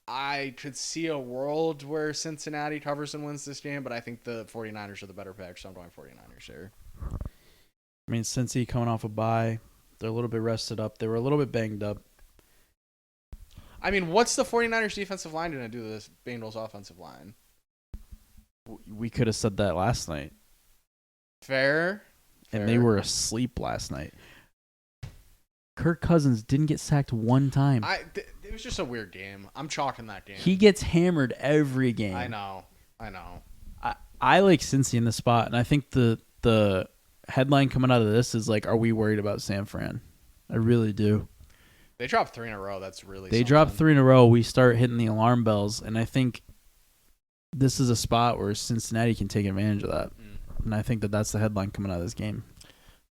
I could see a world where Cincinnati covers and wins this game, but I think the 49ers are the better pick, so I'm going 49ers here. I mean, Cincy coming off a bye. They're a little bit rested up. They were a little bit banged up. I mean, what's the 49ers defensive line going to do to this Bengals offensive line? We could have said that last night. Fair. And they were asleep last night. Kirk Cousins didn't get sacked one time. It was just a weird game. I'm chalking that game. He gets hammered every game. I know. I like Cincy in the spot, and I think the headline coming out of this is like, are we worried about San Fran? I really do. They dropped 3 in a row. That's really They something. dropped 3 in a row. We start hitting the alarm bells, and I think this is a spot where Cincinnati can take advantage of that. And I think that's the headline coming out of this game.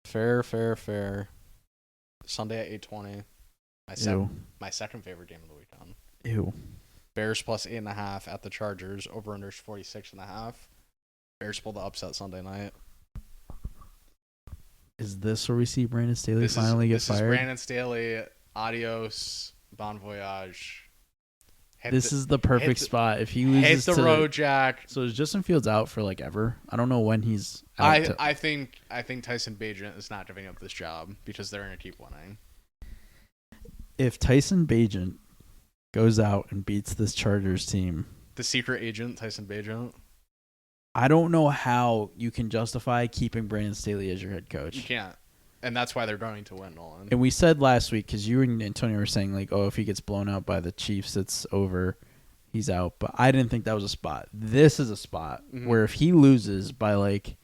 Fair. Sunday at 8:20. My second favorite game of the weekend. Ew. Bears plus 8.5 at the Chargers. Over under 46.5. Bears pull the upset Sunday night. Is this where we see Brandon Staley finally get fired? This is Brandon Staley. Adios. Bon voyage. This is the perfect spot. If he loses hit the road, Jack. So is Justin Fields out for like ever? I don't know when he's out. I think Tyson Bagent is not giving up this job because they're going to keep winning. If Tyson Bagent goes out and beats this Chargers team, the secret agent Tyson Bagent, I don't know how you can justify keeping Brandon Staley as your head coach. You can't. And that's why they're going to win, Nolan. And we said last week, because you and Antonio were saying, like, oh, if he gets blown out by the Chiefs, it's over. He's out. But I didn't think that was a spot. This is a spot where if he loses by, like,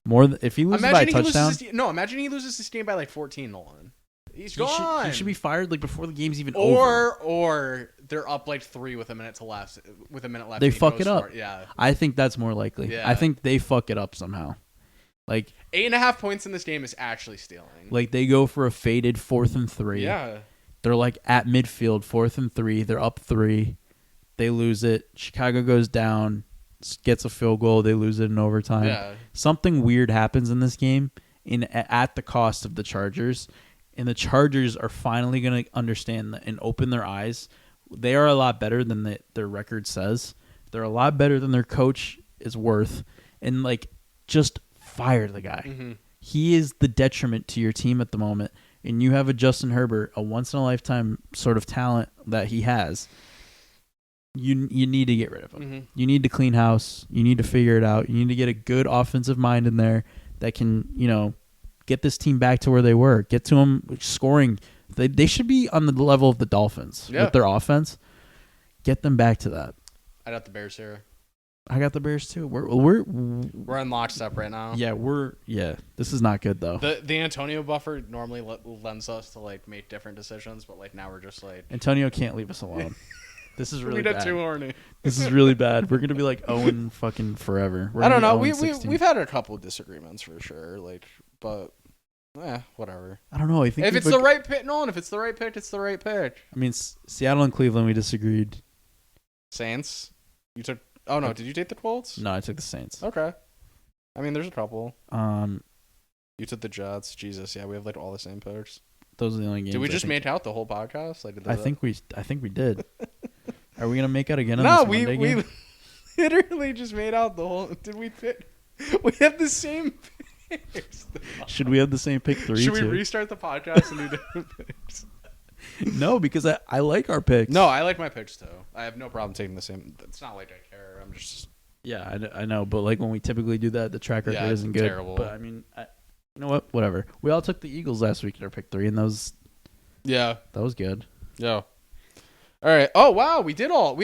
if he loses by a touchdown. Imagine he loses this game by, like, 14, Nolan. He's gone. He should be fired, like, before the game's even over. Or they're up, like, 3 with a minute left. They fuck it up. Yeah. I think that's more likely. Yeah. I think they fuck it up somehow. Like 8.5 points in this game is actually stealing. Like they go for a faded 4th and 3. Yeah. They're like at midfield, 4th and 3. They're up 3. They lose it. Chicago goes down, gets a field goal. They lose it in overtime. Yeah. Something weird happens in this game at the cost of the Chargers. And the Chargers are finally going to understand and open their eyes. They are a lot better than their record says. They're a lot better than their coach is worth. And like just fire the guy. Mm-hmm. He is the detriment to your team at the moment, and you have a Justin Herbert, a once-in-a-lifetime sort of talent that he has. You need to get rid of him. Mm-hmm. You need to clean house. You need to figure it out. You need to get a good offensive mind in there that can, get this team back to where they were. Get to them scoring. They should be on the level of the Dolphins with their offense. Get them back to that. I got the Bears here. I got the Bears too. We're in lockstep right now. Yeah, this is not good though. The Antonio buffer normally lends us to like make different decisions, but like now we're just like Antonio can't leave us alone. This is really bad. Too horny. This is really bad. We're gonna be like Owen fucking forever. I don't know. We've had a couple of disagreements for sure. Like, but whatever. I don't know. I think if it's the right pick, Nolan. If it's the right pick, it's the right pick. I mean, Seattle and Cleveland, we disagreed. Saints. You took. Oh no! Did you take the Colts? No, I took the Saints. Okay. I mean, there's a couple. You took the Jets. Jesus, yeah, we have like all the same picks. Those are the only games. Did we just make out the whole podcast? Like, I think we did. Are we gonna make out again on no, this Monday game? we literally just made out the whole. Did we pick? We have the same picks. Should we have the same pick 3? Should we restart the podcast and do different picks? No, because I like our picks. No, I like my picks too. I have no problem taking the same. It's not like I care. I'm just. Yeah, I know, but like when we typically do that, the track record isn't good. Terrible. But I mean, you know what? Whatever. We all took the Eagles last week in our pick 3, and that was good. Yeah. All right. Oh wow, we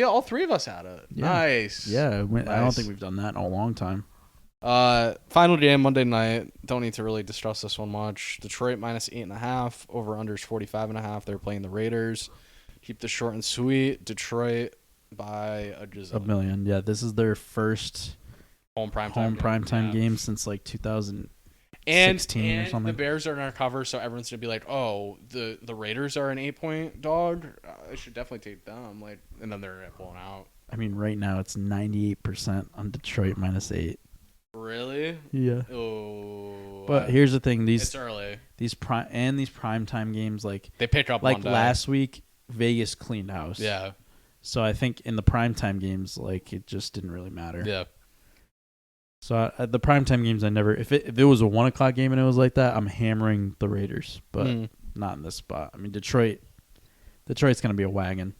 all 3 of us had it. Yeah. Nice. Yeah, Nice. I don't think we've done that in a long time. Final game Monday night. Don't need to really discuss this one much. Detroit -8.5. Over unders 45.5. They're playing the Raiders. Keep this short and sweet. Detroit by a A million. Yeah, this is their first home primetime game since like 2016 and or something. The Bears are gonna cover, so everyone's gonna be like, "Oh, the Raiders are an 8-point dog. I should definitely take them." Like, and then they're blown out. I mean, right now it's 98% on Detroit -8. Really? Yeah. Oh. But here's the thing: it's early. These primetime games, like they pick up like one day. last week, Vegas cleaned house. Yeah. So I think in the primetime games, like it just didn't really matter. Yeah. So the primetime games, I never. If it was a 1:00 game and it was like that, I'm hammering the Raiders, but not in this spot. I mean, Detroit's gonna be a wagon.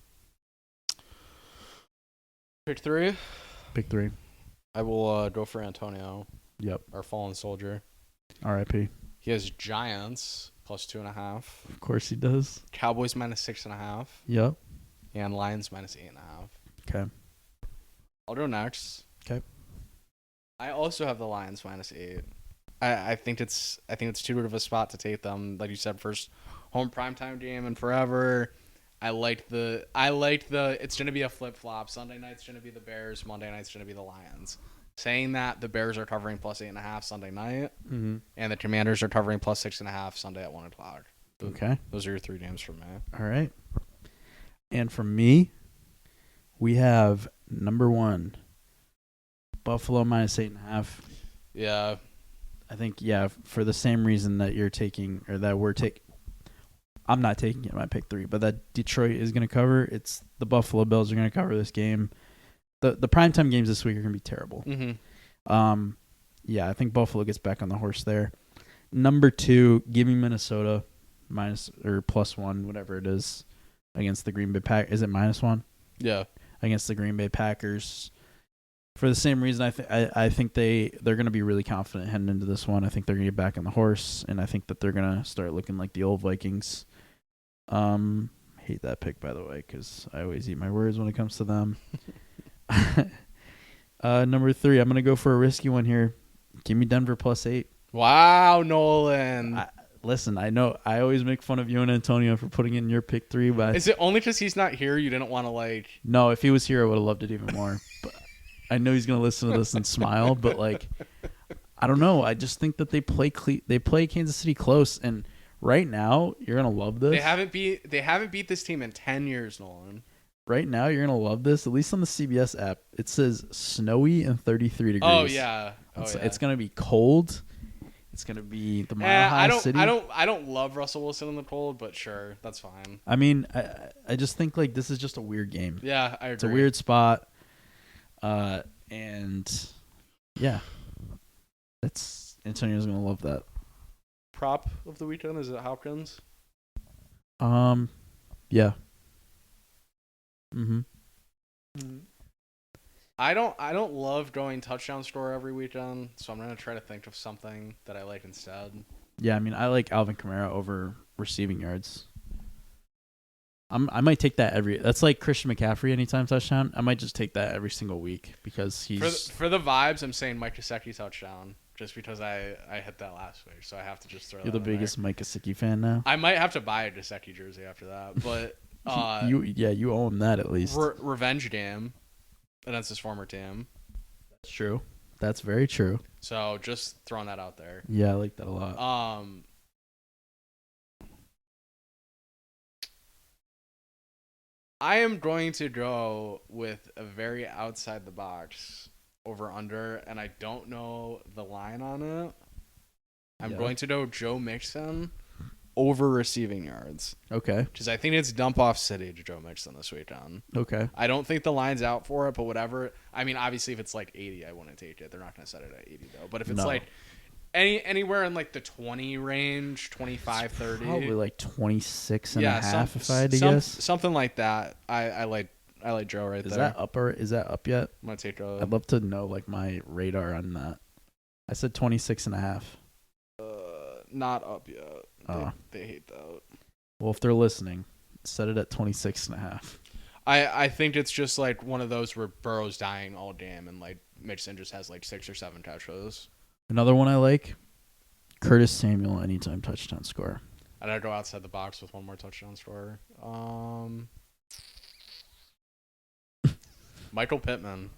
Pick 3. Pick 3. I will go for Antonio. Yep. Our fallen soldier. R.I.P. He has Giants +2.5. Of course he does. Cowboys -6.5. Yep. And Lions -8.5. Okay. I'll go next. Okay. I also have the Lions -8. I think it's too good of a spot to take them. Like you said, first home primetime game in forever. I liked the it's gonna be a flip flop. Sunday night's gonna be the Bears. Monday night's gonna be the Lions. Saying that, the Bears are covering +8.5 Sunday night, and the Commanders are covering +6.5 Sunday at 1:00. Okay. Those are your 3 games for me. All right. And for me, we have number 1, Buffalo -8.5. Yeah. I think, for the same reason that you're taking, or that we're taking. I'm not taking it in my pick 3, but that Detroit is going to cover. It's the Buffalo Bills are going to cover this game. The primetime games this week are going to be terrible. I think Buffalo gets back on the horse there. Number 2, give me Minnesota +1, whatever it is, against the Green Bay Packers. Is it -1? Yeah. Against the Green Bay Packers. For the same reason, I think they're going to be really confident heading into this one. I think they're going to get back on the horse, and I think that they're going to start looking like the old Vikings. Hate that pick, by the way, because I always eat my words when it comes to them. Number 3, I'm going to go for a risky one here. Give me Denver +8. Wow, Nolan. Listen, I know I always make fun of you and Antonio for putting in your pick 3, but is it only because he's not here you didn't want to like? No, if he was here, I would have loved it even more. But I know he's going to listen to this and smile, but like, I don't know. I just think that they play Kansas City close, and right now you're going to love this. They haven't beat this team in 10 years, Nolan. Right now you're going to love this. At least on the CBS app, it says snowy and 33 degrees. Oh yeah. It's going to be cold. It's going to be the Mile High City. I don't love Russell Wilson in the cold, but sure, that's fine. I mean, I just think like this is just a weird game. Yeah, I agree. It's a weird spot. And yeah, Antonio's gonna love that. Prop of the weekend, is it Hopkins? Yeah. I don't love going touchdown score every weekend, so I'm gonna try to think of something that I like instead. Yeah, I mean, I like Alvin Kamara over receiving yards. I might take that that's like Christian McCaffrey anytime touchdown. I might just take that every single week because he's for the vibes. I'm saying Mike Gesicki touchdown just because I hit that last week, so I have to just throw. You're the biggest Mike Gesicki fan now. I might have to buy a Gesicki jersey after that, but you own that at least. Revenge game against his former team. That's true. That's very true. So just throwing that out there. Yeah, I like that a lot. I am going to go with a very outside the box over under, and I don't know the line on it. I'm going to go Joe Mixon over receiving yards. Okay. Because I think it's dump off city to Joe Mixon this weekend. Okay. I don't think the line's out for it, but whatever. I mean, obviously, if it's like 80, I wouldn't take it. They're not going to set it at 80, though. But if it's like anywhere in like the 20 range, 25, 30. Probably like 26 and a half, if I had to guess. Something like that. I like Joe right there. Is that up yet? I'm going to take Joe. I'd love to know like my radar on that. I said 26 and a half. Not up yet. They hate that. Well, if they're listening, set it at 26 and a half. I think it's just like one of those where Burrow's dying all game and like Mixon just has like 6 or 7 touches. Another one I like, Curtis Samuel anytime touchdown score. I'd go outside the box with one more touchdown scorer. Michael Pittman.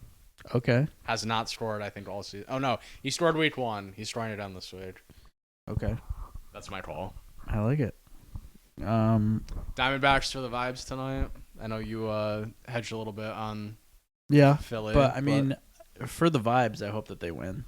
Okay. Has not scored, I think, all season. Oh, no. He scored week 1. He's trying it down this week. Okay. That's my call. I like it. Diamondbacks for the vibes tonight. I know you hedged a little bit on Philly. But, I mean, for the vibes, I hope that they win.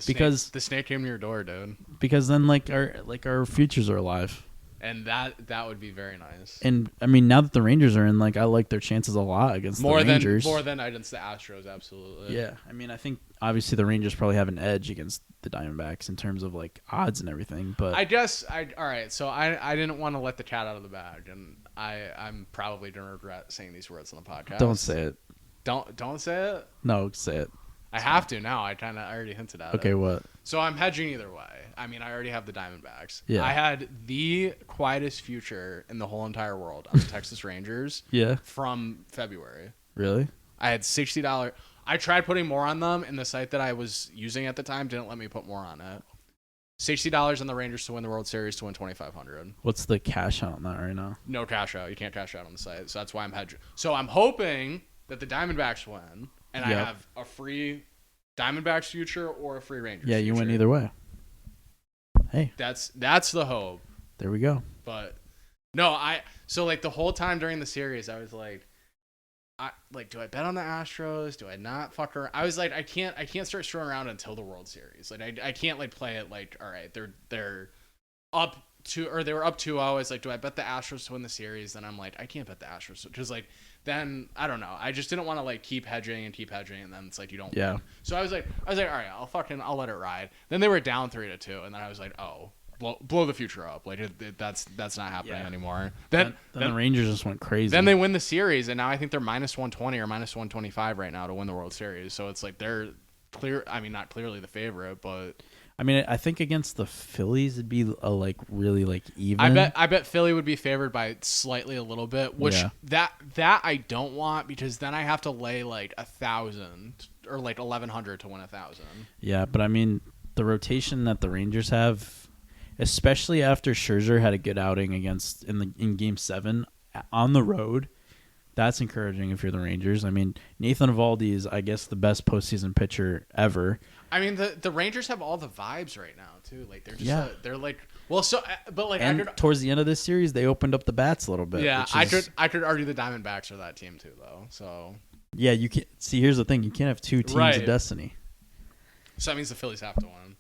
Because the snake came to your door, dude. Because then, our futures are alive. And that would be very nice. And I mean, now that the Rangers are in, I like their chances a lot against the Rangers. More than against the Astros, absolutely. Yeah, I mean, I think obviously the Rangers probably have an edge against the Diamondbacks in terms of odds and everything. But all right. So I didn't want to let the cat out of the bag, and I'm probably gonna regret saying these words on the podcast. Don't say it. Don't say it. No, say it. I have to now. I already hinted at it. Okay, what? So I'm hedging either way. I mean, I already have the Diamondbacks. Yeah. I had the quietest future in the whole entire world on the Texas Rangers. Yeah. From February. Really? I had $60. I tried putting more on them, and the site that I was using at the time didn't let me put more on it. $60 on the Rangers to win the World Series to win $2,500. What's the cash out on that right now? No cash out. You can't cash out on the site, so that's why I'm hedging. So I'm hoping that the Diamondbacks win, and I have a free Diamondbacks future or a free Rangers future. You win either way. Hey. That's the hope. There we go. But no, so the whole time during the series, I was like, do I bet on the Astros? Do I not fuck around? I was like, I can't start screwing around until the World Series. I can't play it all right, they're up they were up 2-0. It's do I bet the Astros to win the series? Then I'm like, I can't bet the Astros because then I don't know. I just didn't want to keep hedging, and then it's you don't win. So I was like, all right, I'll let it ride. Then they were down 3-2, and then I was like, oh, blow the future up. That's not happening anymore. Then the Rangers just went crazy. Then they win the series, and now I think they're -120 or -125 right now to win the World Series. So it's they're clear. I mean, not clearly the favorite, but. I mean, I think against the Phillies it'd be really even. I bet Philly would be favored by slightly a little bit, which that I don't want because then I have to lay 1,000 or 1,100 to win 1,000. Yeah, but I mean the rotation that the Rangers have, especially after Scherzer had a good outing in Game 7 on the road. That's encouraging if you're the Rangers. I mean, Nathan Eovaldi is, I guess, the best postseason pitcher ever. I mean, the Rangers have all the vibes right now too. They're just and towards the end of this series, they opened up the bats a little bit. Yeah, I could argue the Diamondbacks are that team too, though. So yeah, you can't see. Here's the thing: you can't have two teams of destiny. So that means the Phillies have to win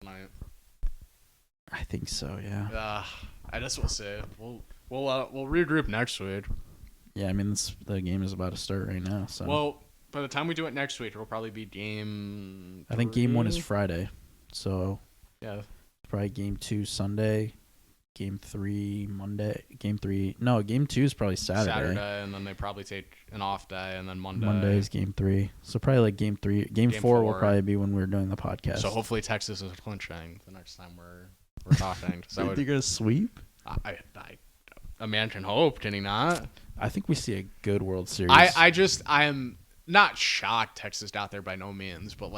tonight. I think so. Yeah. I guess we'll see. We'll regroup next week. Yeah, I mean the game is about to start right now. So by the time we do it next week, it'll probably be game 3. I think game 1 is Friday, so yeah, probably game 2 Sunday, game 3 Monday, game 2 is probably Saturday, and then they probably take an off day, and then Monday is game 3. So probably game 3, game 4 will probably be when we're doing the podcast. So hopefully Texas is clinching the next time we're talking. So they're gonna sweep. A man can hope, can he not? I think we see a good World Series. I am not shocked Texas got there by no means, but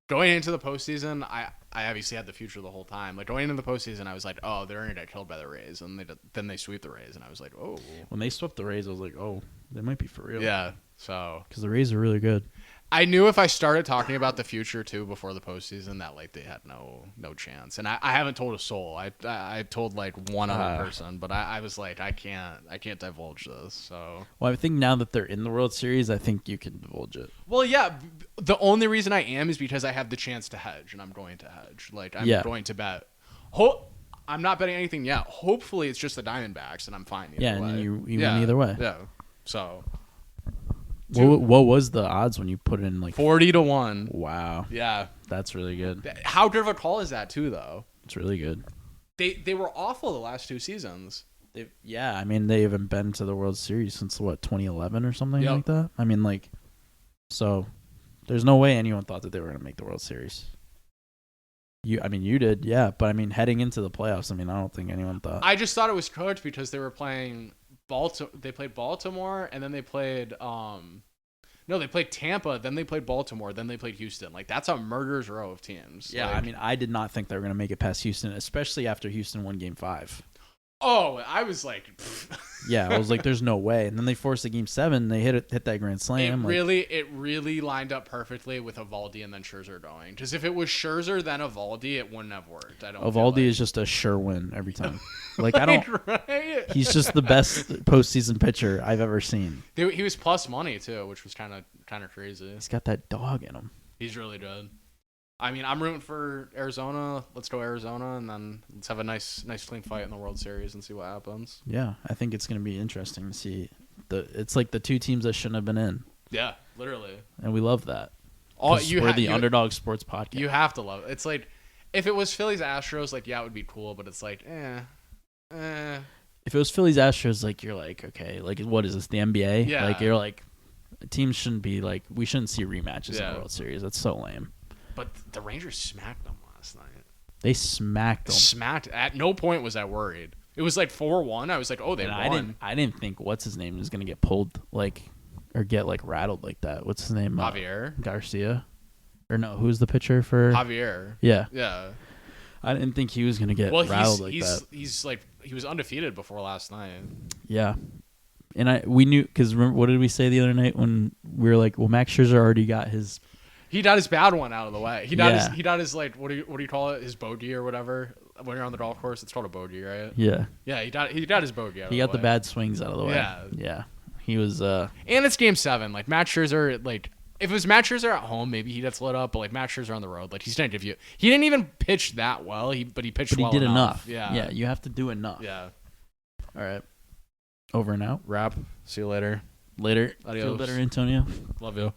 going into the postseason, I obviously had the future the whole time. Going into the postseason, I was like, oh, they're gonna get killed by the Rays, and then they sweep the Rays, and I was like, oh. When they swept the Rays, I was like, oh, they might be for real. Yeah. So because the Rays are really good. I knew if I started talking about the future too before the postseason that like they had no chance, and I haven't told a soul. I told like one other person, but I was like I can't divulge this. So well, I think now that they're in the World Series, I think you can divulge it. well, yeah. The only reason I am is because I have the chance to hedge, and I'm going to hedge. Like I'm going to bet. I'm not betting anything yet. Hopefully, it's just the Diamondbacks, and I'm fine. Yeah, and then you win either way. Yeah. So. What was the odds when you put it in like 40-1? Wow. Yeah, that's really good. How good of a call is that too, though? It's really good. They were awful the last 2 seasons. I mean they haven't been to the World Series since 2011 or something like that. I mean like, so there's no way anyone thought that they were going to make the World Series. You did, yeah, but I mean heading into the playoffs, I mean I don't think anyone thought. I just thought it was coached because they were playing. They played Baltimore, and then they played they played Tampa, then they played Baltimore, then they played Houston. Like that's a murderer's row of teams. Yeah, like, I mean I did not think they were going to make it past Houston, especially after Houston won Game 5. Oh, I was like, yeah, I was like, there's no way. And then they forced a Game 7. They hit that grand slam. It really lined up perfectly with Evaldi and then Scherzer going. Because if it was Scherzer then Evaldi, it wouldn't have worked. Evaldi is just a sure win every time. Like I don't. Right? He's just the best postseason pitcher I've ever seen. He was plus money too, which was kind of crazy. He's got that dog in him. He's really good. I mean, I'm rooting for Arizona. Let's go Arizona, and then let's have a nice clean fight in the World Series and see what happens. Yeah, I think it's going to be interesting to see. It's like the 2 teams that shouldn't have been in. Yeah, literally. And we love that. We're the Underdog Sports Podcast. You have to love it. It's like, if it was Phillies Astros, like, yeah, it would be cool, but it's like, If it was Phillies Astros, like, you're like, okay, like, what is this, the NBA? Yeah. Like, you're like, teams shouldn't be like, we shouldn't see rematches in the World Series. That's so lame. But the Rangers smacked them last night. They smacked them. At no point was I worried. It was like 4-1. I was like, oh, they won. I didn't think what's his name was gonna get pulled or get rattled like that. What's his name? Javier Garcia, or no? Who's the pitcher for Javier? Yeah. I didn't think he was gonna get rattled like that. He's like he was undefeated before last night. Yeah. And we knew because remember what did we say the other night when we were like, well, Max Scherzer already got his. He got his bad one out of the way. He got his like what do you call it? His bogey or whatever. When you're on the golf course, it's called a bogey, right? Yeah. Yeah, he got his bogey out of the way. He got the bad swings out of the way. Yeah. Yeah. He was And it's Game 7. Like Max Scherzer, like if it was Max Scherzer at home, maybe he gets lit up, but like Max Scherzer on the road, like he's gonna give you. He didn't even pitch that well. But he pitched well enough. Yeah. Yeah, you have to do enough. Yeah. All right. Over and out. Wrap. See you later. Later. Adios. Feel better, Antonio. Love you.